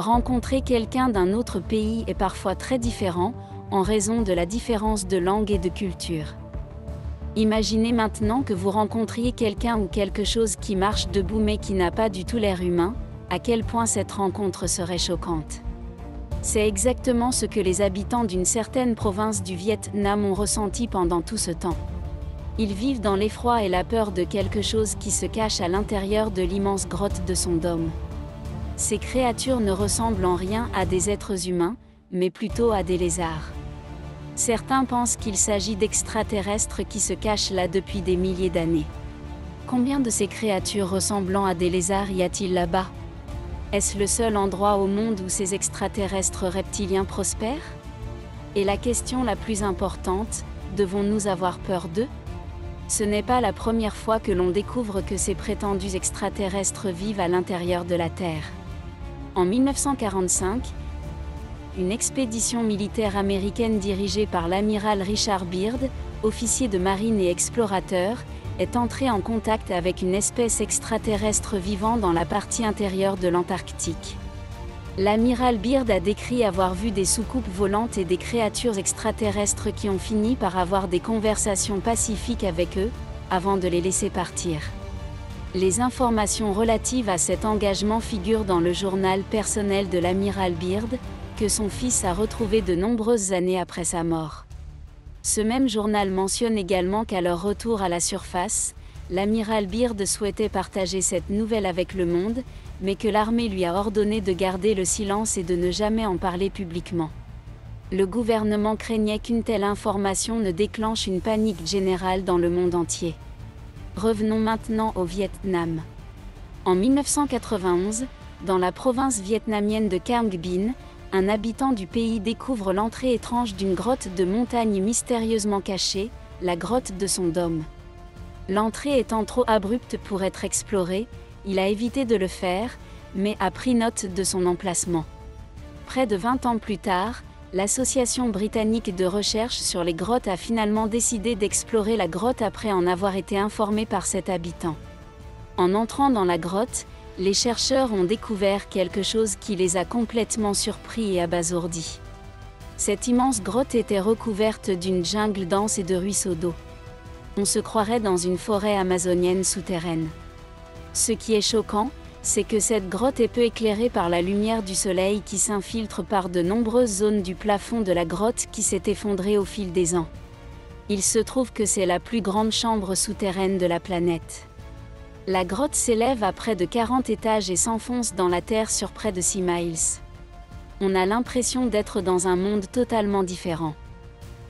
Rencontrer quelqu'un d'un autre pays est parfois très différent, en raison de la différence de langue et de culture. Imaginez maintenant que vous rencontriez quelqu'un ou quelque chose qui marche debout mais qui n'a pas du tout l'air humain, à quel point cette rencontre serait choquante. C'est exactement ce que les habitants d'une certaine province du Vietnam ont ressenti pendant tout ce temps. Ils vivent dans l'effroi et la peur de quelque chose qui se cache à l'intérieur de l'immense grotte de son dôme. Ces créatures ne ressemblent en rien à des êtres humains, mais plutôt à des lézards. Certains pensent qu'il s'agit d'extraterrestres qui se cachent là depuis des milliers d'années. Combien de ces créatures ressemblant à des lézards y a-t-il là-bas? Est-ce le seul endroit au monde où ces extraterrestres reptiliens prospèrent? Et la question la plus importante, devons-nous avoir peur d'eux? Ce n'est pas la première fois que l'on découvre que ces prétendus extraterrestres vivent à l'intérieur de la Terre. En 1945, une expédition militaire américaine dirigée par l'amiral Richard Byrd, officier de marine et explorateur, est entrée en contact avec une espèce extraterrestre vivant dans la partie intérieure de l'Antarctique. L'amiral Byrd a décrit avoir vu des soucoupes volantes et des créatures extraterrestres qui ont fini par avoir des conversations pacifiques avec eux, avant de les laisser partir. Les informations relatives à cet engagement figurent dans le journal personnel de l'amiral Byrd, que son fils a retrouvé de nombreuses années après sa mort. Ce même journal mentionne également qu'à leur retour à la surface, l'amiral Byrd souhaitait partager cette nouvelle avec le monde, mais que l'armée lui a ordonné de garder le silence et de ne jamais en parler publiquement. Le gouvernement craignait qu'une telle information ne déclenche une panique générale dans le monde entier. Revenons maintenant au Vietnam. En 1991, dans la province vietnamienne de Quang Binh, un habitant du pays découvre l'entrée étrange d'une grotte de montagne mystérieusement cachée, la grotte de son dôme. L'entrée étant trop abrupte pour être explorée, il a évité de le faire, mais a pris note de son emplacement. Près de 20 ans plus tard, l'Association britannique de recherche sur les grottes a finalement décidé d'explorer la grotte après en avoir été informé par cet habitant. En entrant dans la grotte, les chercheurs ont découvert quelque chose qui les a complètement surpris et abasourdis. Cette immense grotte était recouverte d'une jungle dense et de ruisseaux d'eau. On se croirait dans une forêt amazonienne souterraine. Ce qui est choquant, c'est que cette grotte est peu éclairée par la lumière du soleil qui s'infiltre par de nombreuses zones du plafond de la grotte qui s'est effondrée au fil des ans. Il se trouve que c'est la plus grande chambre souterraine de la planète. La grotte s'élève à près de 40 étages et s'enfonce dans la terre sur près de 6 miles. On a l'impression d'être dans un monde totalement différent.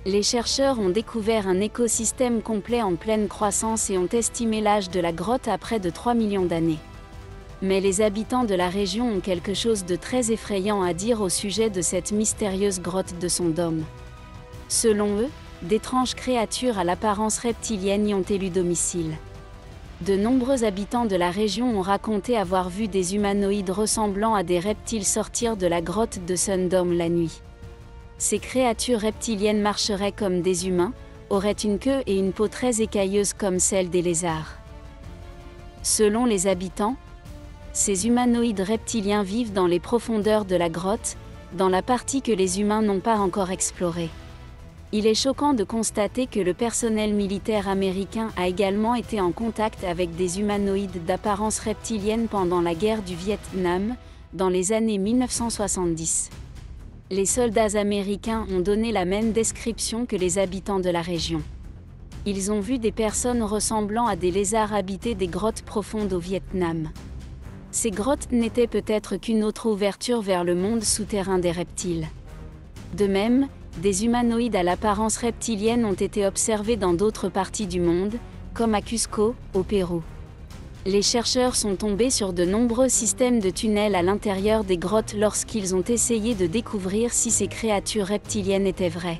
Les chercheurs ont découvert un écosystème complet en pleine croissance et ont estimé l'âge de la grotte à près de 3 millions d'années. Mais les habitants de la région ont quelque chose de très effrayant à dire au sujet de cette mystérieuse grotte de son dôme. Selon eux, d'étranges créatures à l'apparence reptilienne y ont élu domicile. De nombreux habitants de la région ont raconté avoir vu des humanoïdes ressemblant à des reptiles sortir de la grotte de Sun Dome la nuit. Ces créatures reptiliennes marcheraient comme des humains, auraient une queue et une peau très écailleuse comme celle des lézards. Selon les habitants, ces humanoïdes reptiliens vivent dans les profondeurs de la grotte, dans la partie que les humains n'ont pas encore explorée. Il est choquant de constater que le personnel militaire américain a également été en contact avec des humanoïdes d'apparence reptilienne pendant la guerre du Vietnam, dans les années 1970. Les soldats américains ont donné la même description que les habitants de la région. Ils ont vu des personnes ressemblant à des lézards habiter des grottes profondes au Vietnam. Ces grottes n'étaient peut-être qu'une autre ouverture vers le monde souterrain des reptiles. De même, des humanoïdes à l'apparence reptilienne ont été observés dans d'autres parties du monde, comme à Cusco, au Pérou. Les chercheurs sont tombés sur de nombreux systèmes de tunnels à l'intérieur des grottes lorsqu'ils ont essayé de découvrir si ces créatures reptiliennes étaient vraies.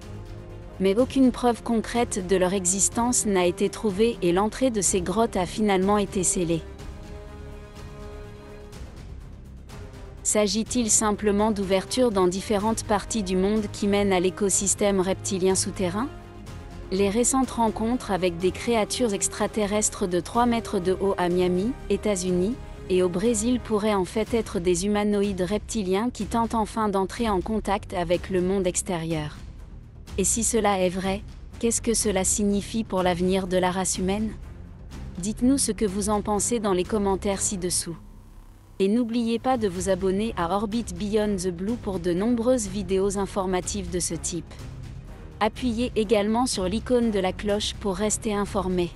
Mais aucune preuve concrète de leur existence n'a été trouvée et l'entrée de ces grottes a finalement été scellée. S'agit-il simplement d'ouvertures dans différentes parties du monde qui mènent à l'écosystème reptilien souterrain? Les récentes rencontres avec des créatures extraterrestres de 3 mètres de haut à Miami, États-Unis, et au Brésil pourraient en fait être des humanoïdes reptiliens qui tentent enfin d'entrer en contact avec le monde extérieur. Et si cela est vrai, qu'est-ce que cela signifie pour l'avenir de la race humaine? Dites-nous ce que vous en pensez dans les commentaires ci-dessous. Et n'oubliez pas de vous abonner à Orbit Beyond the Blue pour de nombreuses vidéos informatives de ce type. Appuyez également sur l'icône de la cloche pour rester informé.